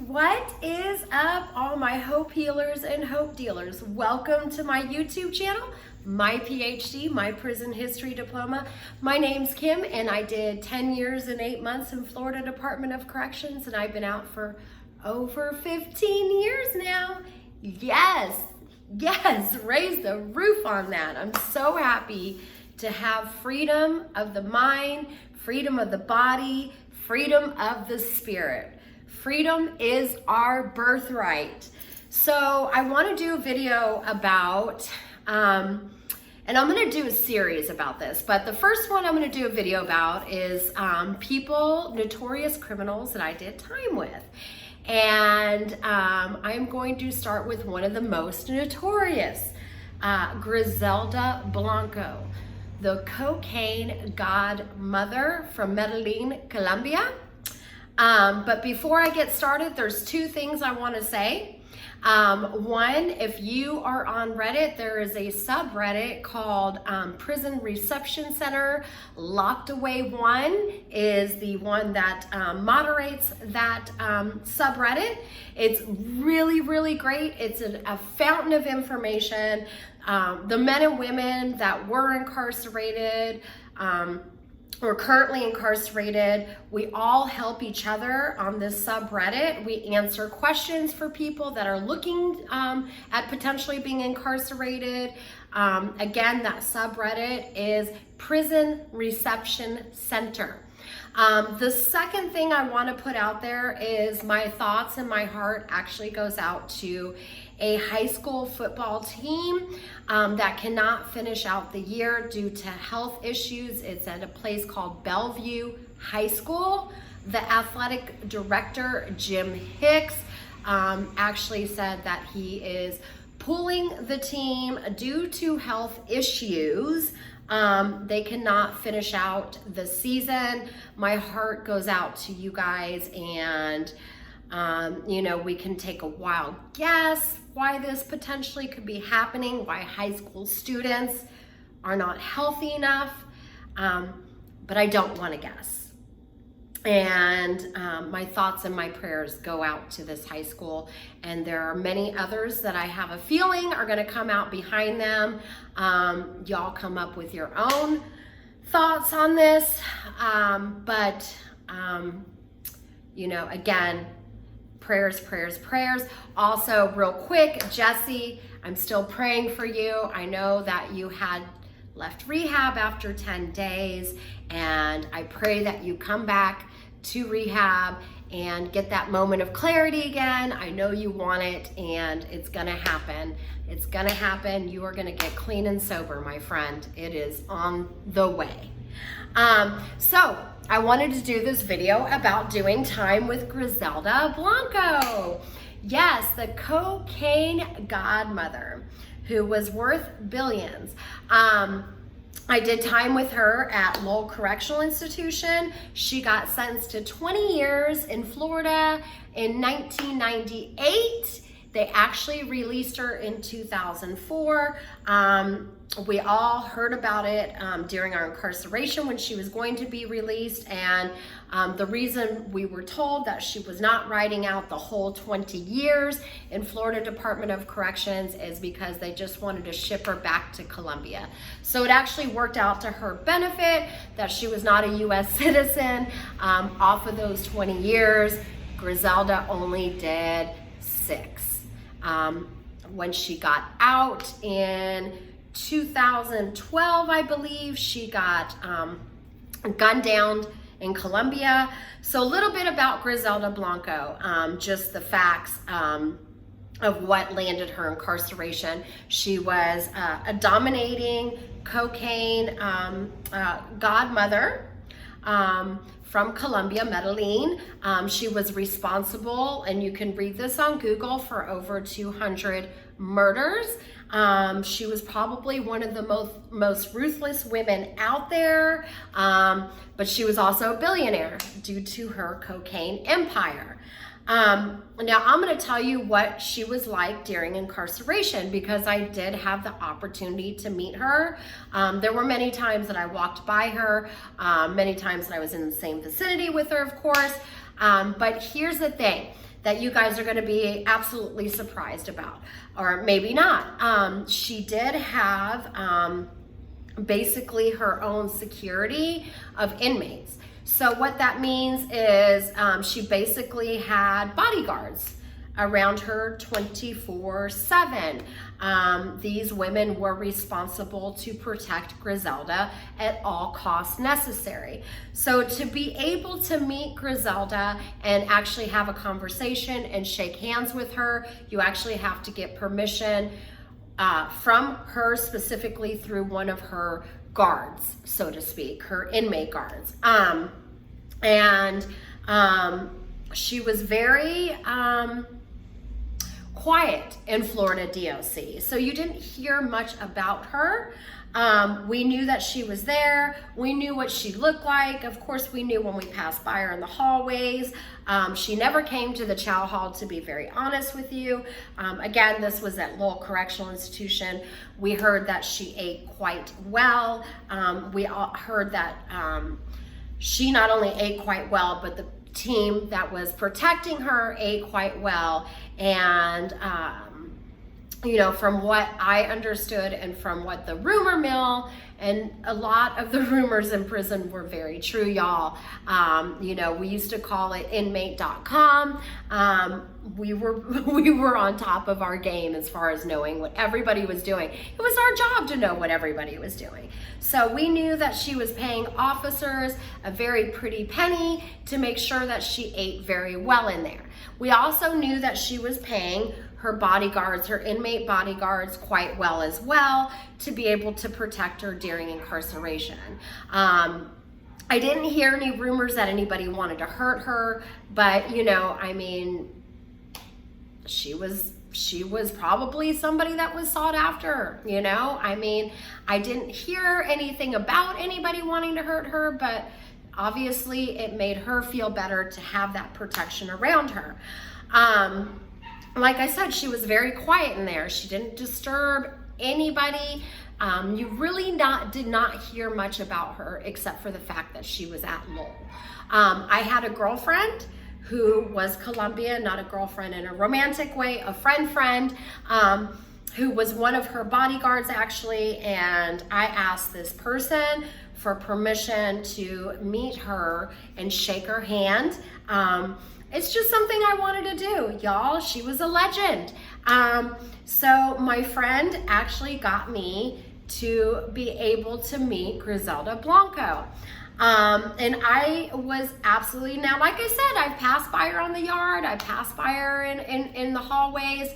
What is up, all my hope healers and hope dealers? Welcome to my YouTube channel, my PhD, my prison history diploma. My name's Kim, and I did 10 years and 8 months in Florida Department of Corrections, and I've been out for over 15 years now. Yes, raise the roof on that. I'm so happy to have freedom of the mind, freedom of the body, freedom of the spirit. Freedom is our birthright. So I want to do a video about, and I'm going to do a series about this, but the first one I'm going to do a video about is people, notorious criminals that I did time with. And I'm going to start with one of the most notorious, Griselda Blanco, the Cocaine Godmother from Medellin, Colombia. But before I get started, there's two things I want to say. One, if you are on Reddit, there is a subreddit called Prison Reception Center. Locked Away One is the one that moderates that subreddit. It's really, really great. It's a fountain of information. The men and women that were incarcerated, or currently incarcerated, we all help each other on this subreddit. We answer questions for people that are looking at potentially being incarcerated. Again, that subreddit is Prison Reception Center. The second thing I want to put out there is my thoughts and my heart actually goes out to a high school football team that cannot finish out the year due to health issues. It's at a place called Bellevue High School. The athletic director, Jim Hicks, actually said that he is pulling the team due to health issues. They cannot finish out the season. My heart goes out to you guys, and you know, we can take a wild guess why this potentially could be happening, why high school students are not healthy enough, but I don't want to guess. And my thoughts and my prayers go out to this high school, and there are many others that I have a feeling are going to come out behind them. Y'all come up with your own thoughts on this, but you know, again, prayers. Also, real quick, Jesse, I'm still praying for you. I know that you had left rehab after 10 days, and I pray that you come back to rehab and get that moment of clarity again. I know you want it, and it's gonna happen. It's gonna happen. You are gonna get clean and sober, my friend. It is on the way. So I wanted to do this video about doing time with Griselda Blanco. Yes, the cocaine godmother who was worth billions. I did time with her at Lowell Correctional Institution. She got sentenced to 20 years in Florida in 1998. They actually released her in 2004. We all heard about it during our incarceration when she was going to be released, and the reason we were told that she was not riding out the whole 20 years in Florida Department of Corrections is because they just wanted to ship her back to Colombia. So it actually worked out to her benefit that she was not a US citizen. Off of those 20 years, Griselda only did 6. When she got out in 2012, I believe, she got gunned down in Colombia. So a little bit about Griselda Blanco, just the facts of what landed her incarceration. She was a dominating cocaine godmother from Colombia, Medellin. She was responsible, and you can read this on Google, for over 200 murders. She was probably one of the most ruthless women out there, but she was also a billionaire due to her cocaine empire. Now I'm going to tell you what she was like during incarceration, because I did have the opportunity to meet her. There were many times that I walked by her, many times that I was in the same vicinity with her, of course. But here's the thing. that you guys are going to be absolutely surprised about, or maybe not. She did have basically her own security of inmates. So what that means is she basically had bodyguards around her 24/7. These women were responsible to protect Griselda at all costs necessary. So to be able to meet Griselda and actually have a conversation and shake hands with her, you actually have to get permission from her, specifically through one of her guards, so to speak, her inmate guards. She was very quiet in Florida DOC, so you didn't hear much about her. We knew that she was there. We knew what she looked like. Of course, we knew when we passed by her in the hallways. She never came to the chow hall, to be very honest with you. Again, this was at Lowell Correctional Institution. We heard that she ate quite well. We all heard that she not only ate quite well, but the team that was protecting her ate quite well. And you know, from what I understood and from what the rumor mill, and a lot of the rumors in prison were very true, y'all. You know, we used to call it inmate.com. We were on top of our game as far as knowing what everybody was doing. It was our job to know what everybody was doing. So we knew that she was paying officers a very pretty penny to make sure that she ate very well in there. We also knew that she was paying her bodyguards, her inmate bodyguards, quite well as well, to be able to protect her during incarceration. I didn't hear any rumors that anybody wanted to hurt her, but you know, I mean, she was probably somebody that was sought after, you know? I mean, I didn't hear anything about anybody wanting to hurt her, but obviously it made her feel better to have that protection around her. Like I said, she was very quiet in there. She didn't disturb anybody. You really did not hear much about her except for the fact that she was at Lowell. I had a girlfriend who was Colombian, not a girlfriend in a romantic way, a friend, who was one of her bodyguards actually, and I asked this person for permission to meet her and shake her hand. It's just something I wanted to do, y'all. She was a legend. So my friend actually got me to be able to meet Griselda Blanco. And I was absolutely, now like I said, I passed by her on the yard, I passed by her in the hallways,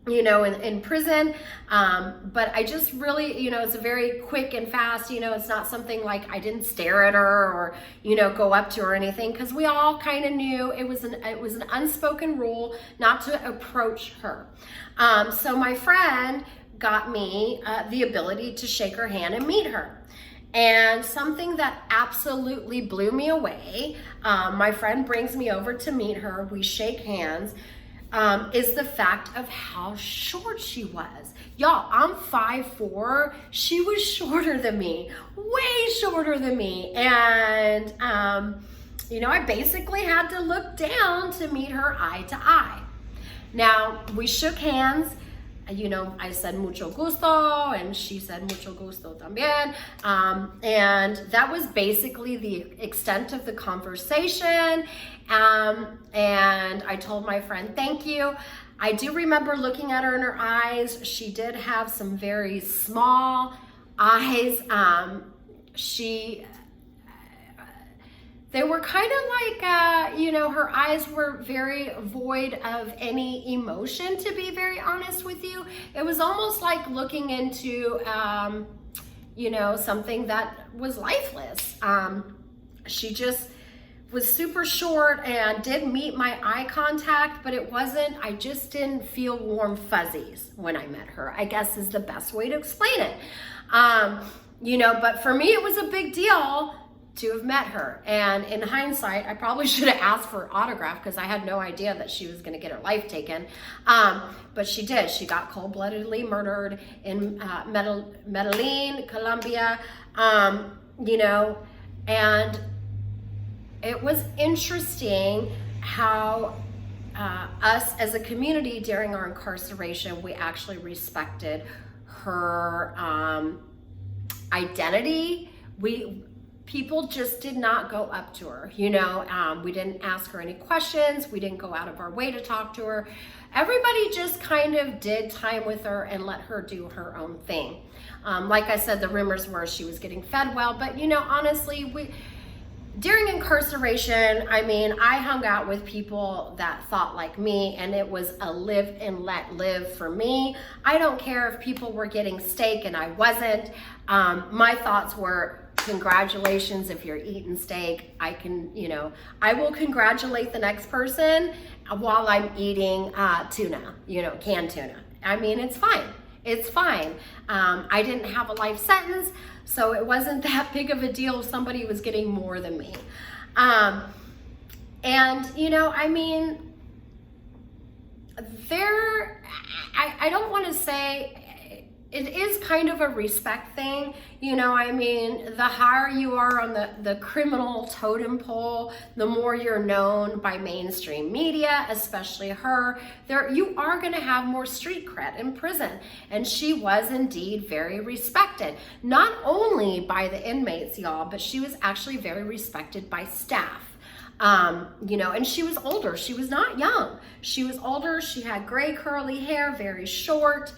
you know, in prison, but I just really, you know, it's a very quick and fast, you know, it's not something like I didn't stare at her or, you know, go up to her or anything, because we all kind of knew it was an unspoken rule not to approach her. So my friend got me the ability to shake her hand and meet her. And something that absolutely blew me away, my friend brings me over to meet her, we shake hands, is the fact of how short she was. Y'all, I'm 5'4", she was shorter than me, way shorter than me. And, you know, I basically had to look down to meet her eye to eye. Now, we shook hands. You know, I said mucho gusto, and she said mucho gusto también. And that was basically the extent of the conversation. And I told my friend, thank you. I do remember looking at her in her eyes. She did have some very small eyes. They were kind of like, you know, her eyes were very void of any emotion, to be very honest with you. It was almost like looking into, you know, something that was lifeless. She just was super short and did meet my eye contact, but it wasn't, I just didn't feel warm fuzzies when I met her, I guess is the best way to explain it. You know, but for me, it was a big deal to have met her. And in hindsight, I probably should have asked for an autograph because I had no idea that she was going to get her life taken. But she did. She got cold-bloodedly murdered in Medellin, Colombia, you know, and it was interesting how us as a community during our incarceration, we actually respected her identity. People just did not go up to her, you know. We didn't ask her any questions. We didn't go out of our way to talk to her. Everybody just kind of did time with her and let her do her own thing. Like I said, the rumors were she was getting fed well, but you know, honestly, during incarceration, I mean, I hung out with people that thought like me, and it was a live and let live for me. I don't care if people were getting steak and I wasn't. My thoughts were, congratulations if you're eating steak. I will congratulate the next person while I'm eating tuna, you know, canned tuna. I mean, it's fine. It's fine. I didn't have a life sentence, so it wasn't that big of a deal if somebody was getting more than me. And, you know, I mean, I don't want to say, it is kind of a respect thing, you know. I mean, the higher you are on the criminal totem pole, the more you're known by mainstream media, especially her. You are going to have more street cred in prison. And she was indeed very respected, not only by the inmates, y'all, but she was actually very respected by staff. You know, and she was older. She was not young. She was older. She had gray curly hair, very short.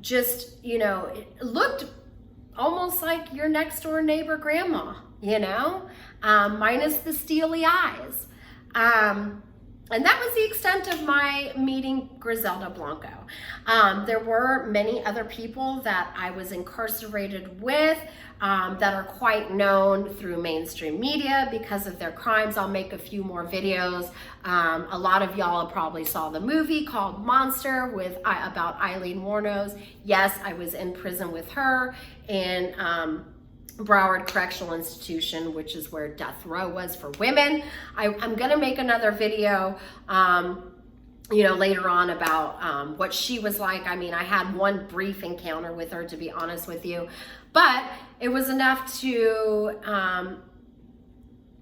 Just, you know, it looked almost like your next door neighbor grandma, you know, minus the steely eyes. And that was the extent of my meeting Griselda Blanco. There were many other people that I was incarcerated with that are quite known through mainstream media because of their crimes. I'll make a few more videos. A lot of y'all probably saw the movie called Monster about Eileen Wuornos. Yes, I was in prison with her in Broward Correctional Institution, which is where death row was for women. I'm gonna make another video you know, later on about what she was like. I mean, I had one brief encounter with her, to be honest with you, but it was enough to,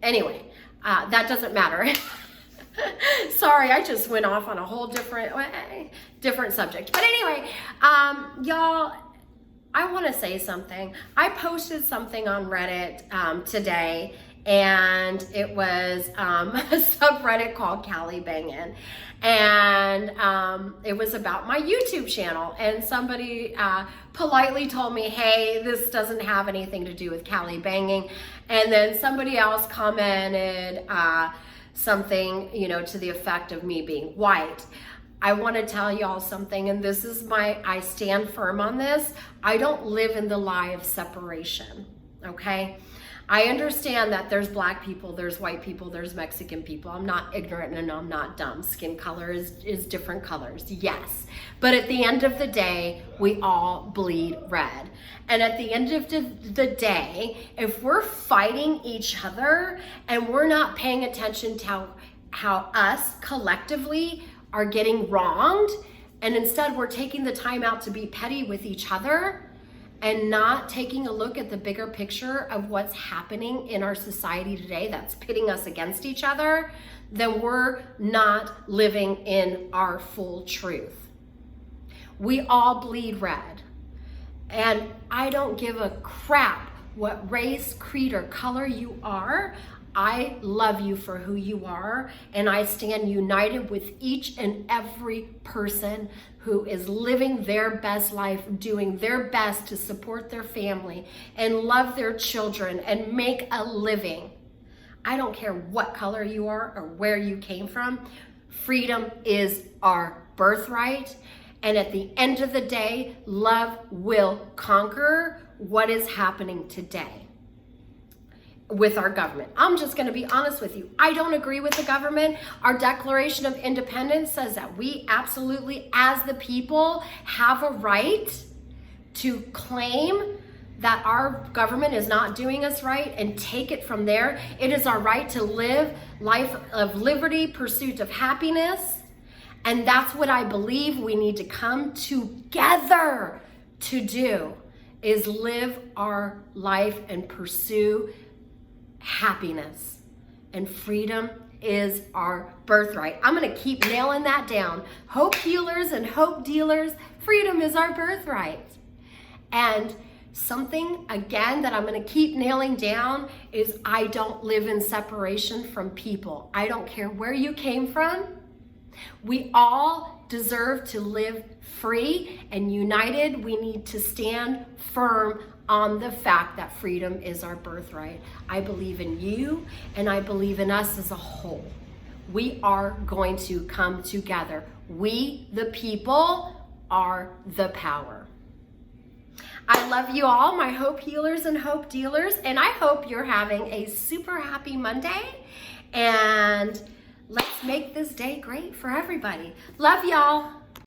anyway, that doesn't matter. Sorry, I just went off on a whole different subject. But anyway, y'all, I want to say something. I posted something on Reddit today, and it was a subreddit called Cali Bangin', and it was about my YouTube channel, and somebody politely told me, hey, this doesn't have anything to do with Cali banging, and then somebody else commented something, you know, to the effect of me being white. I want to tell y'all something, and this is I stand firm on this. I don't live in the lie of separation, okay? I understand that there's black people, there's white people, there's Mexican people. I'm not ignorant and I'm not dumb. Skin color is different colors, yes. But at the end of the day, we all bleed red. And at the end of the day, if we're fighting each other and we're not paying attention to how us collectively are getting wronged, and instead we're taking the time out to be petty with each other and not taking a look at the bigger picture of what's happening in our society today that's pitting us against each other, then we're not living in our full truth. We all bleed red. And I don't give a crap what race, creed, or color you are. I love you for who you are, and I stand united with each and every person who is living their best life, doing their best to support their family and love their children and make a living. I don't care what color you are or where you came from. Freedom is our birthright. And at the end of the day, love will conquer what is happening today with our government. I'm just going to be honest with you. I don't agree with the government. Our Declaration of Independence says that we absolutely, as the people, have a right to claim that our government is not doing us right and take it from there. It is our right to live life of liberty, pursuit of happiness. And that's what I believe we need to come together to do, is live our life and pursue happiness. And freedom is our birthright. I'm gonna keep nailing that down. Hope healers and hope dealers, freedom is our birthright. And something, again, that I'm gonna keep nailing down is I don't live in separation from people. I don't care where you came from. We all deserve to live free and united. We need to stand firm on the fact that freedom is our birthright. I believe in you and I believe in us as a whole. We are going to come together. We, the people, are the power. I love you all, my hope healers and hope dealers, and I hope you're having a super happy Monday, and let's make this day great for everybody. Love y'all.